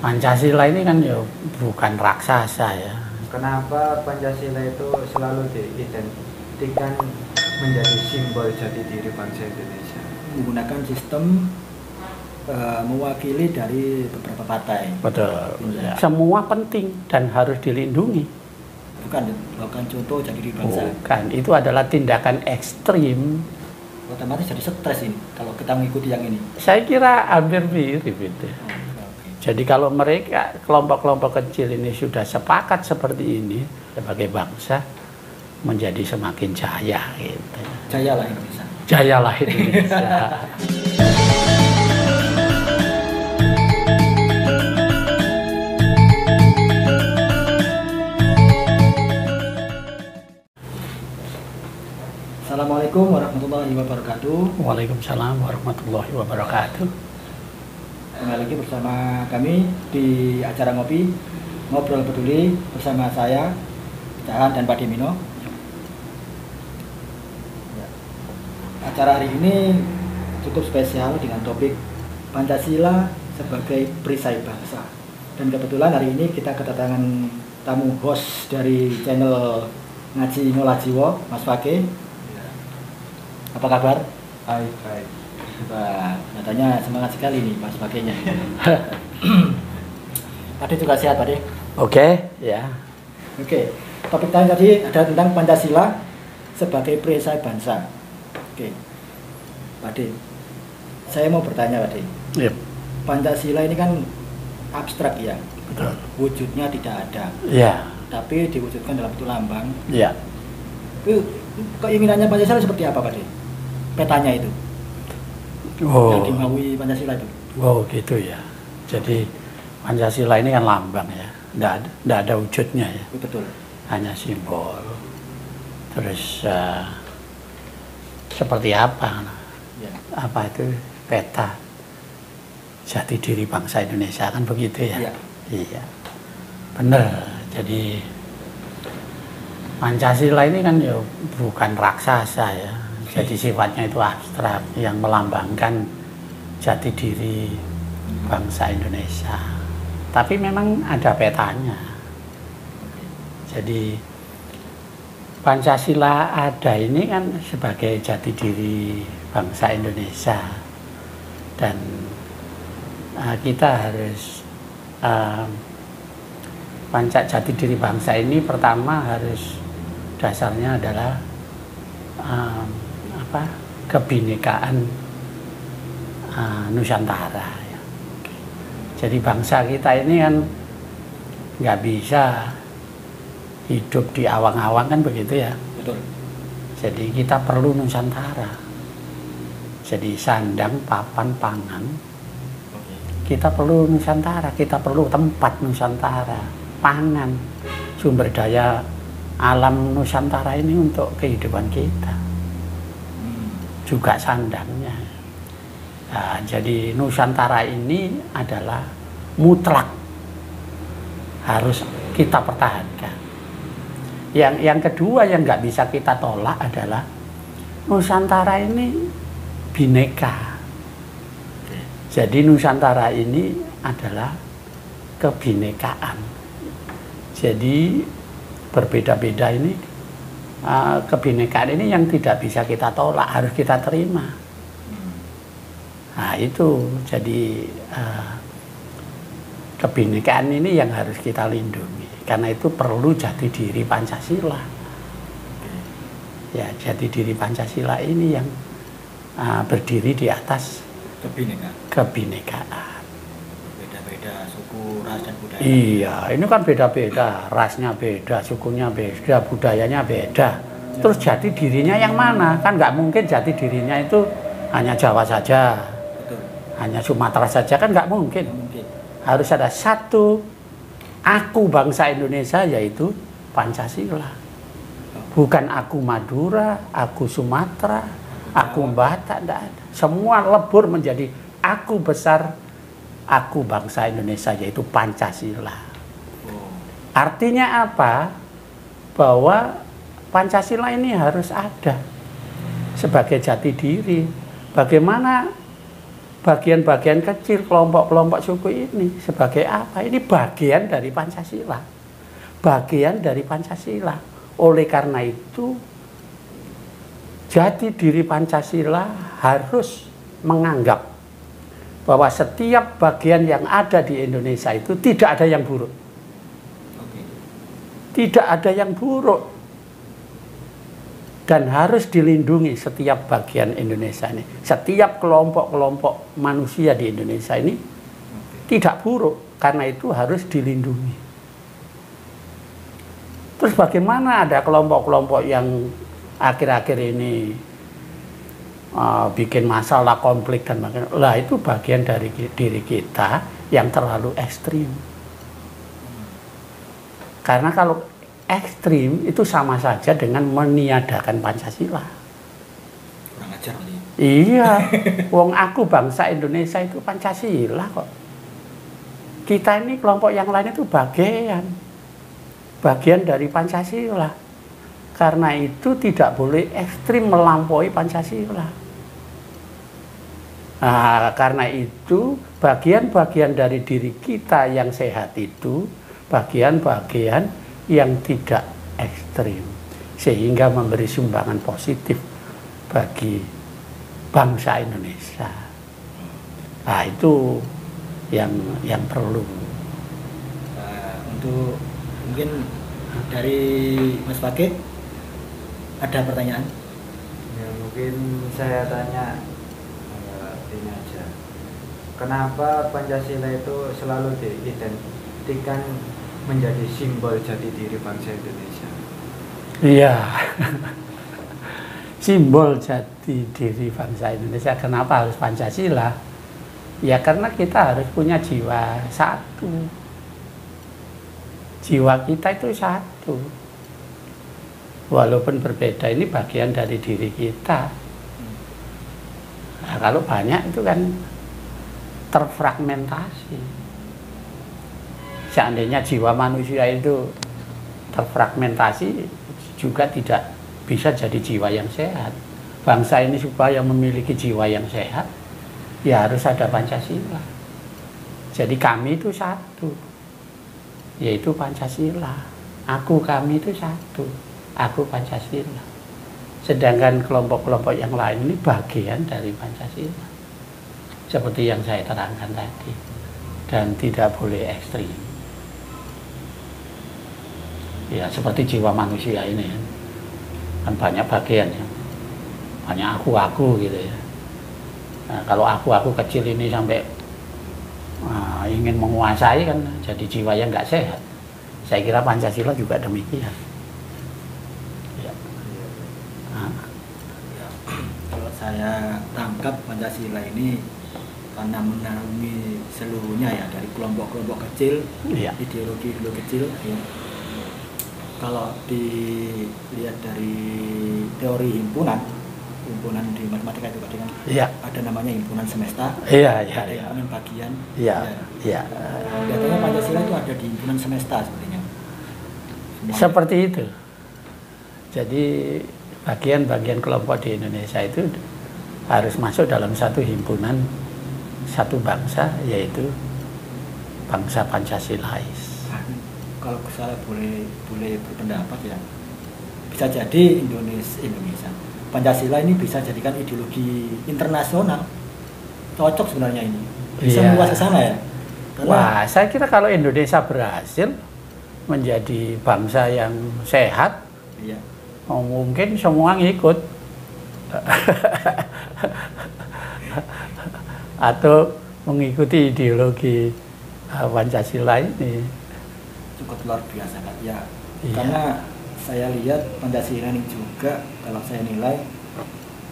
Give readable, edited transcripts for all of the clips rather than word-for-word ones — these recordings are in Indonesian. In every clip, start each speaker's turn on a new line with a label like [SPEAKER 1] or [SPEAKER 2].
[SPEAKER 1] Pancasila ini kan ya bukan raksasa ya.
[SPEAKER 2] Kenapa Pancasila itu selalu diidentikan menjadi simbol jati diri bangsa Indonesia?
[SPEAKER 3] Menggunakan sistem mewakili dari beberapa partai.
[SPEAKER 1] Betul. Ya. Semua penting dan harus dilindungi.
[SPEAKER 3] Bukan contoh jati diri bangsa.
[SPEAKER 1] Bukan, itu adalah tindakan ekstrim.
[SPEAKER 3] Otomatis jadi stres ini kalau kita mengikuti yang ini.
[SPEAKER 1] Saya kira hampir mirip itu. Jadi kalau mereka kelompok-kelompok kecil ini sudah sepakat seperti ini sebagai bangsa menjadi semakin jaya gitu.
[SPEAKER 3] Jayalah Indonesia.
[SPEAKER 1] Jayalah Indonesia.
[SPEAKER 3] Assalamualaikum warahmatullahi wabarakatuh.
[SPEAKER 1] Waalaikumsalam warahmatullahi wabarakatuh.
[SPEAKER 3] Kembali lagi bersama kami di acara Ngobrol Peduli bersama saya, Cahan dan Pak Dimino. Acara hari ini cukup spesial dengan topik Pancasila sebagai perisai bangsa. Dan kebetulan hari ini kita kedatangan tamu host dari channel Ngaji Ngolajiwo, Mas Fage. Apa kabar?
[SPEAKER 2] Baik.
[SPEAKER 3] Wah, nyatanya semangat sekali nih Mas Fage-nya. Pade juga sehat, Pade?
[SPEAKER 1] Oke, ya.
[SPEAKER 3] Oke, topik tadi ada tentang Pancasila sebagai perisai bangsa. Oke, Pade, saya mau bertanya, Pade.
[SPEAKER 1] Yep.
[SPEAKER 3] Pancasila ini kan abstrak ya,
[SPEAKER 1] Betul.
[SPEAKER 3] wujudnya tidak ada,
[SPEAKER 1] Ya,
[SPEAKER 3] tapi diwujudkan dalam bentuk lambang.
[SPEAKER 1] ya.
[SPEAKER 3] Itu keinginannya Pancasila seperti apa, Pade? Petanya itu, yang dimaui Pancasila itu.
[SPEAKER 1] Oh, gitu ya. Jadi Pancasila ini kan lambang ya, nggak ada wujudnya ya,
[SPEAKER 3] Betul.
[SPEAKER 1] hanya simbol. Terus seperti apa?
[SPEAKER 3] Ya.
[SPEAKER 1] Apa itu peta jati diri bangsa Indonesia kan begitu ya?
[SPEAKER 3] Iya.
[SPEAKER 1] Iya, benar. Jadi Pancasila ini kan ya bukan raksasa ya. Jadi sifatnya itu abstrak yang melambangkan jati diri bangsa Indonesia. Tapi memang ada petanya. Jadi Pancasila ada ini kan sebagai jati diri bangsa Indonesia. Dan kita harus jati diri bangsa ini pertama harus dasarnya adalah kebinekaan Nusantara ya. Jadi bangsa kita ini kan nggak bisa hidup di awang-awang kan begitu ya.
[SPEAKER 3] Betul.
[SPEAKER 1] Jadi kita perlu Nusantara. Jadi sandang, papan, pangan. Kita perlu Nusantara, kita perlu tempat Nusantara, pangan, sumber daya alam Nusantara ini untuk kehidupan kita. Juga sandangnya. Nah, jadi Nusantara ini adalah mutlak harus kita pertahankan. Yang kedua yang nggak bisa kita tolak adalah Nusantara ini bineka. Jadi Nusantara ini adalah kebinekaan. Jadi berbeda-beda ini. Kebinekaan ini yang tidak bisa kita tolak, harus kita terima. Nah itu jadi kebinekaan ini yang harus kita lindungi. Karena itu perlu jati diri Pancasila. Ya, jati diri Pancasila ini yang berdiri di atas kebinekaan.
[SPEAKER 3] Beda-beda suku, ras dan budaya.
[SPEAKER 1] Iya, ini kan beda-beda, rasnya beda, sukunya beda, budayanya beda. Terus jati dirinya yang mana? Kan nggak mungkin jati dirinya itu hanya Jawa saja,
[SPEAKER 3] Betul.
[SPEAKER 1] hanya Sumatera saja, kan nggak mungkin.
[SPEAKER 3] Mungkin.
[SPEAKER 1] Harus ada satu aku bangsa Indonesia, yaitu Pancasila. Bukan aku Madura, aku Sumatera, aku Batak, enggak ada. Semua lebur menjadi aku besar, aku bangsa Indonesia, yaitu Pancasila. Artinya apa? Bahwa Pancasila ini harus ada sebagai jati diri. Bagaimana bagian-bagian kecil kelompok-kelompok suku ini sebagai apa? Ini bagian dari Pancasila. Bagian dari Pancasila. Oleh karena itu, jati diri Pancasila harus menganggap bahwa setiap bagian yang ada di Indonesia itu tidak ada yang buruk. Tidak ada yang buruk. Dan harus dilindungi setiap bagian Indonesia ini. Setiap kelompok-kelompok manusia di Indonesia ini tidak buruk. Karena itu harus dilindungi. Terus bagaimana ada kelompok-kelompok yang akhir-akhir ini bikin masalah, konflik dan macam, lah itu bagian dari diri kita yang terlalu ekstrim. Karena kalau ekstrim itu sama saja dengan meniadakan Pancasila.
[SPEAKER 3] Kurang ajar nih.
[SPEAKER 1] Iya, wong aku bangsa Indonesia itu Pancasila kok. Kita ini kelompok yang lain itu bagian dari Pancasila. Karena itu tidak boleh ekstrim melampaui Pancasila. Nah, karena itu bagian-bagian dari diri kita yang sehat itu bagian-bagian yang tidak ekstrim, sehingga memberi sumbangan positif bagi bangsa Indonesia. Nah, itu yang perlu.
[SPEAKER 3] Untuk mungkin dari Mas Fakih ada pertanyaan?
[SPEAKER 2] Ya, mungkin saya tanya ini aja. Kenapa Pancasila itu selalu diidentikan menjadi simbol jati diri bangsa Indonesia?
[SPEAKER 1] Iya. Simbol jati diri bangsa Indonesia. Kenapa harus Pancasila? Ya karena kita harus punya jiwa satu. Jiwa kita itu satu. Walaupun berbeda, ini bagian dari diri kita. Nah, kalau banyak itu kan terfragmentasi. Seandainya jiwa manusia itu terfragmentasi, juga tidak bisa jadi jiwa yang sehat. Bangsa ini supaya memiliki jiwa yang sehat, ya harus ada Pancasila. Jadi kami itu satu, yaitu Pancasila. Aku, kami itu satu, aku Pancasila. Sedangkan kelompok-kelompok yang lain ini bagian dari Pancasila. Seperti yang saya terangkan tadi. Dan tidak boleh ekstrim. Ya seperti jiwa manusia ini kan banyak bagian ya. Banyak aku gitu ya. Nah, kalau aku kecil ini sampai ingin menguasai kan jadi jiwa yang nggak sehat. Saya kira Pancasila juga demikian.
[SPEAKER 3] Kalau saya tangkap Pancasila ini karena menaungi seluruhnya ya, dari kelompok-kelompok kecil, ideologi kecil ya. Kalau dilihat dari teori himpunan di matematika itu kan ada namanya himpunan semesta, ada himpunan bagian, katanya Pancasila itu ada di himpunan semesta sepertinya.
[SPEAKER 1] Seperti itu. Jadi bagian-bagian kelompok di Indonesia itu harus masuk dalam satu himpunan, satu bangsa, yaitu bangsa Pancasilais.
[SPEAKER 3] Kalau saya boleh berpendapat ya, bisa jadi Indonesia Pancasila ini bisa jadikan ideologi internasional, cocok sebenarnya ini, bisa meluas ke sana ya.
[SPEAKER 1] Wah, saya kira kalau Indonesia berhasil menjadi bangsa yang sehat, mungkin semua ngikut. Atau mengikuti ideologi Pancasila ini.
[SPEAKER 3] Cukup luar biasa kan ya. Karena saya lihat Pancasila ini juga, kalau saya nilai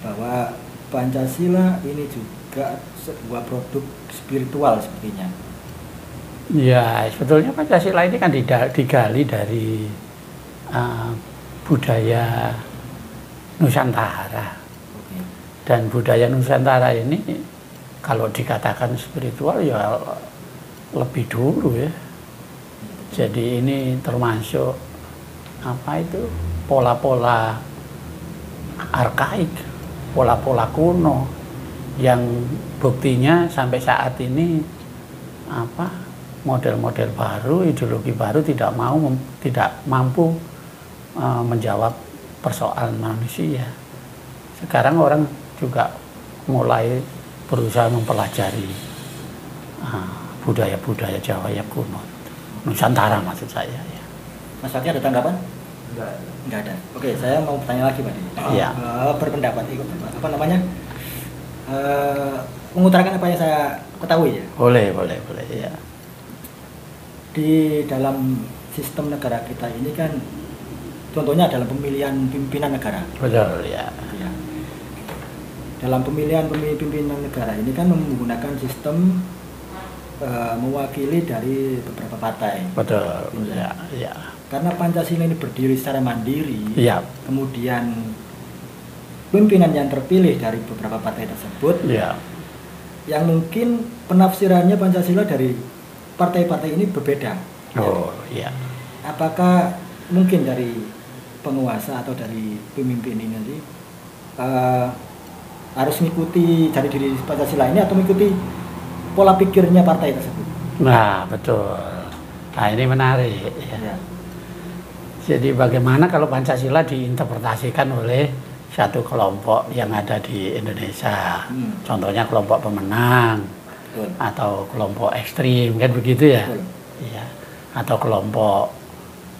[SPEAKER 3] bahwa Pancasila ini juga sebuah produk spiritual sepertinya.
[SPEAKER 1] Ya, sebetulnya Pancasila ini kan digali dari budaya Nusantara. Dan budaya Nusantara ini kalau dikatakan spiritual ya lebih dulu ya. Jadi ini termasuk apa itu, pola-pola arkaik, pola-pola kuno Yang buktinya sampai saat ini model-model baru, ideologi baru tidak mampu menjawab persoalan manusia. Sekarang orang juga mulai berusaha mempelajari budaya-budaya Jawa yang kuno, Nusantara maksud saya. Ya.
[SPEAKER 3] Mas Fakih ada tanggapan? Enggak ada. Oke, saya mau bertanya lagi Pak.
[SPEAKER 1] Iya.
[SPEAKER 3] Berpendapat, mengutarakan apa yang saya ketahui ya.
[SPEAKER 1] Boleh ya.
[SPEAKER 3] Di dalam sistem negara kita ini kan contohnya dalam pemilihan pimpinan negara.
[SPEAKER 1] Betul ya.
[SPEAKER 3] Ya. Dalam pemilihan pimpinan negara ini kan menggunakan sistem mewakili dari beberapa partai.
[SPEAKER 1] Betul ya.
[SPEAKER 3] Karena Pancasila ini berdiri secara mandiri.
[SPEAKER 1] Ya.
[SPEAKER 3] Kemudian pimpinan yang terpilih dari beberapa partai tersebut.
[SPEAKER 1] Ya. Yang
[SPEAKER 3] mungkin penafsirannya Pancasila dari partai-partai ini berbeda.
[SPEAKER 1] Oh ya.
[SPEAKER 3] Apakah mungkin dari penguasa atau dari pemimpin ini nanti harus mengikuti jati diri Pancasila ini atau mengikuti pola pikirnya partai tersebut?
[SPEAKER 1] Nah betul. Nah ini menarik. Ya. Jadi bagaimana kalau Pancasila diinterpretasikan oleh satu kelompok yang ada di Indonesia, contohnya kelompok pemenang. Betul. Atau kelompok ekstrim kan begitu ya. Iya. Atau kelompok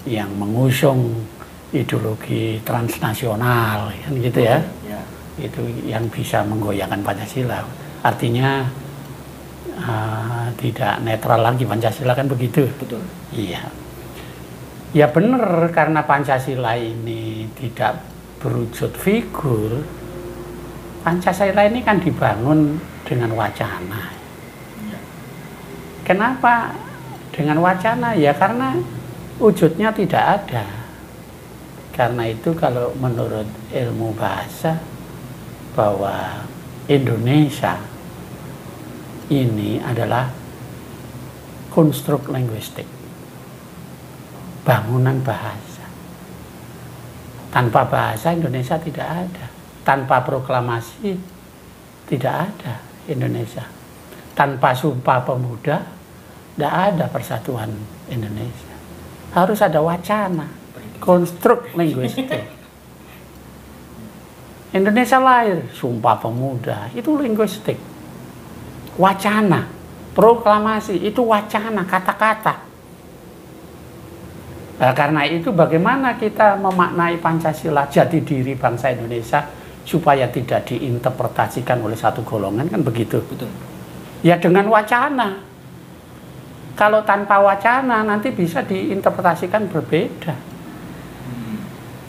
[SPEAKER 1] yang mengusung ideologi transnasional kan gitu ya. Itu yang bisa menggoyahkan Pancasila. Artinya tidak netral lagi Pancasila kan begitu.
[SPEAKER 3] Betul.
[SPEAKER 1] Iya. Ya benar, karena Pancasila ini tidak berwujud figur. Pancasila ini kan dibangun dengan wacana. Kenapa dengan wacana? Ya karena wujudnya tidak ada. Karena itu kalau menurut ilmu bahasa bahwa Indonesia ini adalah konstruk linguistik, bangunan bahasa. Tanpa bahasa Indonesia tidak ada. Tanpa proklamasi tidak ada Indonesia. Tanpa Sumpah Pemuda tidak ada persatuan Indonesia. Harus ada wacana, konstruk linguistik. Indonesia lahir, Sumpah Pemuda, itu linguistik. Wacana, proklamasi, itu wacana, kata-kata. Nah, karena itu bagaimana kita memaknai Pancasila, jati diri bangsa Indonesia, supaya tidak diinterpretasikan oleh satu golongan, kan begitu?
[SPEAKER 3] Betul.
[SPEAKER 1] Ya dengan wacana. Kalau tanpa wacana nanti bisa diinterpretasikan berbeda.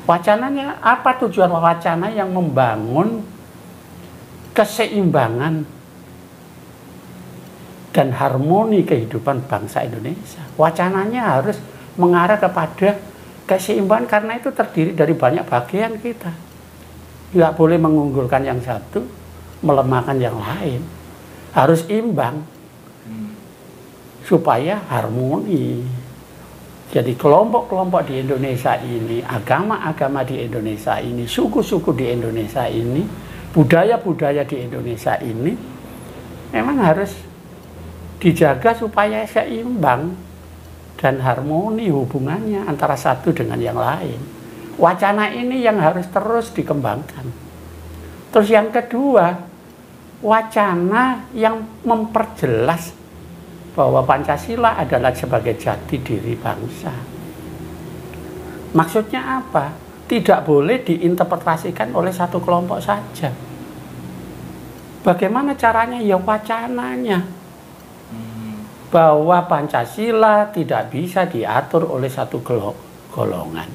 [SPEAKER 1] Wacananya apa? Tujuan wacana yang membangun keseimbangan dan harmoni kehidupan bangsa Indonesia. Wacananya harus mengarah kepada keseimbangan karena itu terdiri dari banyak bagian kita. Tidak boleh mengunggulkan yang satu, melemahkan yang lain. Harus imbang supaya harmoni. Jadi kelompok-kelompok di Indonesia ini, agama-agama di Indonesia ini, suku-suku di Indonesia ini, budaya-budaya di Indonesia ini memang harus dijaga supaya seimbang dan harmoni hubungannya antara satu dengan yang lain. Wacana ini yang harus terus dikembangkan. Terus yang kedua, wacana yang memperjelas bahwa Pancasila adalah sebagai jati diri bangsa. Maksudnya apa? Tidak boleh diinterpretasikan oleh satu kelompok saja. Bagaimana caranya? Ya wacananya. Bahwa Pancasila tidak bisa diatur oleh satu golongan.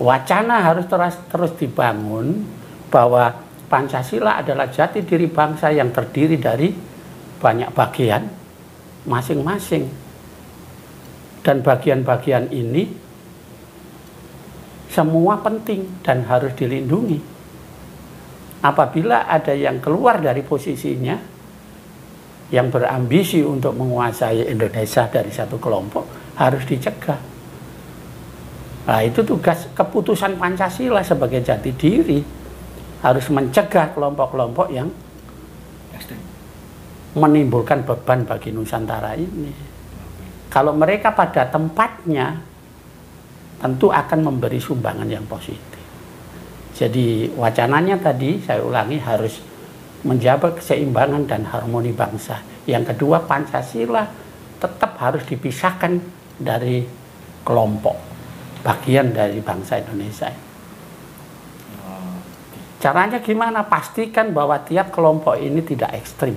[SPEAKER 1] Wacana harus terus dibangun bahwa Pancasila adalah jati diri bangsa yang terdiri dari banyak bagian masing-masing. Dan bagian-bagian ini semua penting dan harus dilindungi. Apabila ada yang keluar dari posisinya, yang berambisi untuk menguasai Indonesia dari satu kelompok, harus dicegah. Nah, itu tugas keputusan Pancasila sebagai jati diri. Harus mencegah kelompok-kelompok yang menimbulkan beban bagi Nusantara ini. Kalau mereka pada tempatnya, tentu akan memberi sumbangan yang positif. Jadi wacananya tadi, saya ulangi, harus menjaga keseimbangan dan harmoni bangsa. Yang kedua, Pancasila tetap harus dipisahkan dari kelompok, bagian dari bangsa Indonesia. Caranya gimana? Pastikan bahwa tiap kelompok ini tidak ekstrim.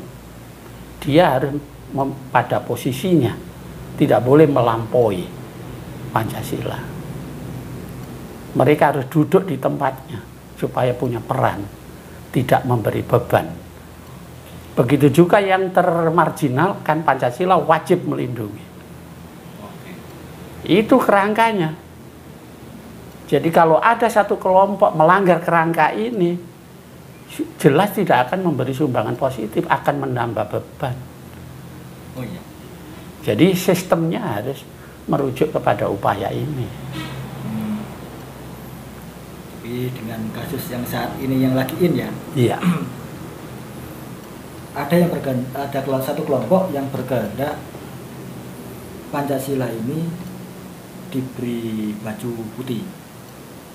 [SPEAKER 1] Dia harus pada posisinya, tidak boleh melampaui Pancasila. Mereka harus duduk di tempatnya supaya punya peran, tidak memberi beban. Begitu juga yang termarginalkan, Pancasila wajib melindungi. Itu kerangkanya. Jadi kalau ada satu kelompok melanggar kerangka ini, jelas tidak akan memberi sumbangan positif, akan menambah beban.
[SPEAKER 3] Oh iya.
[SPEAKER 1] Jadi sistemnya harus merujuk kepada upaya ini.
[SPEAKER 3] Tapi dengan kasus yang saat ini yang lagi ya,
[SPEAKER 1] Iya.
[SPEAKER 3] ada satu kelompok yang berkehendak Pancasila ini diberi baju putih.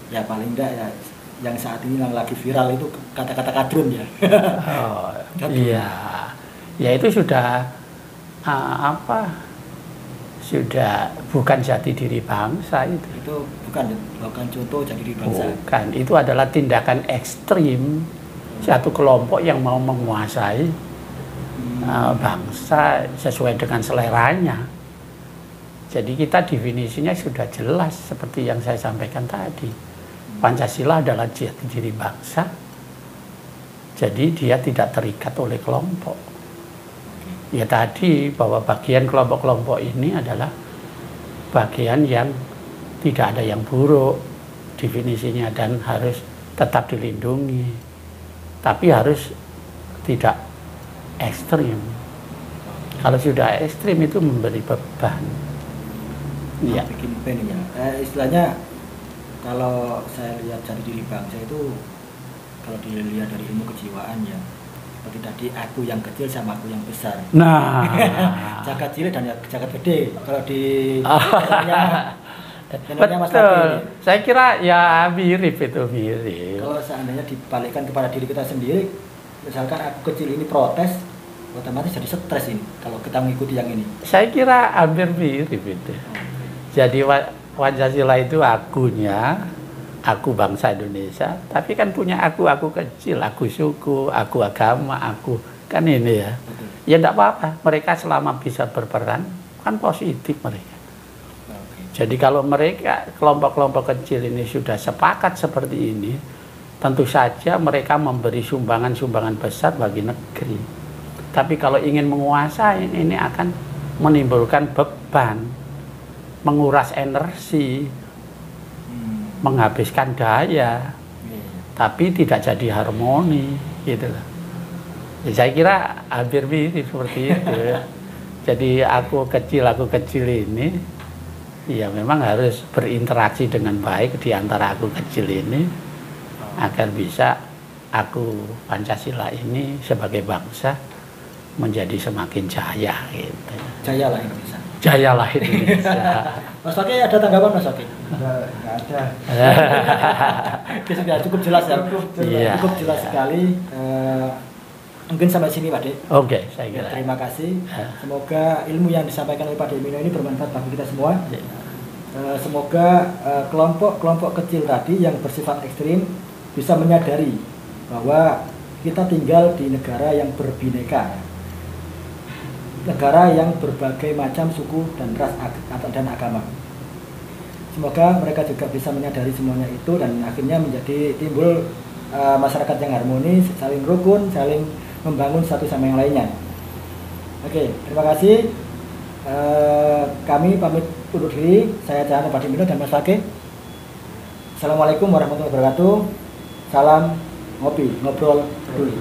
[SPEAKER 3] Ya paling enggak ya, yang saat ini yang lagi viral itu kata-kata kadrun ya.
[SPEAKER 1] Oh, iya. Ya itu sudah sudah bukan jati diri bangsa itu.
[SPEAKER 3] Itu bukan contoh jati diri bangsa.
[SPEAKER 1] Bukan, itu adalah tindakan ekstrim satu kelompok yang mau menguasai bangsa sesuai dengan seleranya. Jadi kita definisinya sudah jelas seperti yang saya sampaikan tadi. Pancasila adalah jati diri bangsa. Jadi dia tidak terikat oleh kelompok. Ya tadi bahwa bagian kelompok-kelompok ini adalah bagian yang tidak ada yang buruk definisinya dan harus tetap dilindungi. Tapi harus tidak ekstrim. Kalau sudah ekstrim itu memberi beban.
[SPEAKER 3] Ya. Bikin pen ya. Istilahnya kalau saya lihat jati diri bangsa itu, kalau dilihat dari ilmu kejiwaan ya, seperti tadi aku yang kecil sama aku yang besar.
[SPEAKER 1] Nah,
[SPEAKER 3] jagat cilik dan jagat gede. Kalau di
[SPEAKER 1] betul. Saya kira ya mirip itu mirip.
[SPEAKER 3] Kalau seandainya dibalikkan kepada diri kita sendiri, misalkan aku kecil ini protes, otomatis jadi stres ini. Kalau kita mengikuti yang ini.
[SPEAKER 1] Saya kira hampir mirip itu. Jadi Pancasila itu akunya, aku bangsa Indonesia, tapi kan punya aku kecil, aku suku, aku agama, aku kan ini ya.
[SPEAKER 3] Betul.
[SPEAKER 1] Ya enggak apa-apa, mereka selama bisa berperan kan positif mereka. Oke. Jadi kalau mereka kelompok-kelompok kecil ini sudah sepakat seperti ini, tentu saja mereka memberi sumbangan-sumbangan besar bagi negeri. Tapi kalau ingin menguasai ini akan menimbulkan beban, menguras energi, menghabiskan daya, tapi tidak jadi harmoni, gitu loh. Ya, saya kira hampir mirip seperti itu. Jadi aku kecil ini, ya memang harus berinteraksi dengan baik di antara aku kecil ini, agar bisa aku Pancasila ini sebagai bangsa menjadi semakin jaya, gitu.
[SPEAKER 3] Jayalah Indonesia.
[SPEAKER 1] Jayalah Indonesia.
[SPEAKER 3] Mas Fakih ada tanggapan Mas Fakih?
[SPEAKER 2] Enggak ada.
[SPEAKER 3] Sudah cukup jelas ya.
[SPEAKER 1] Iya.
[SPEAKER 3] Cukup jelas sekali. Mungkin sampai sini Pak De.
[SPEAKER 1] Oke, saya kira.
[SPEAKER 3] Terima kasih. Semoga ilmu yang disampaikan oleh Pak De Mino ini bermanfaat bagi kita semua. Semoga kelompok-kelompok kecil tadi yang bersifat ekstrim bisa menyadari bahwa kita tinggal di negara yang berbineka, negara yang berbagai macam suku dan ras dan agama. Semoga mereka juga bisa menyadari semuanya itu dan akhirnya menjadi timbul masyarakat yang harmonis, saling rukun, saling membangun satu sama yang lainnya. Oke, terima kasih. Kami pamit undur diri. Saya Cahana Padimino dan Mas Fakih. Assalamualaikum warahmatullahi wabarakatuh. Salam ngopi, ngobrol dulu.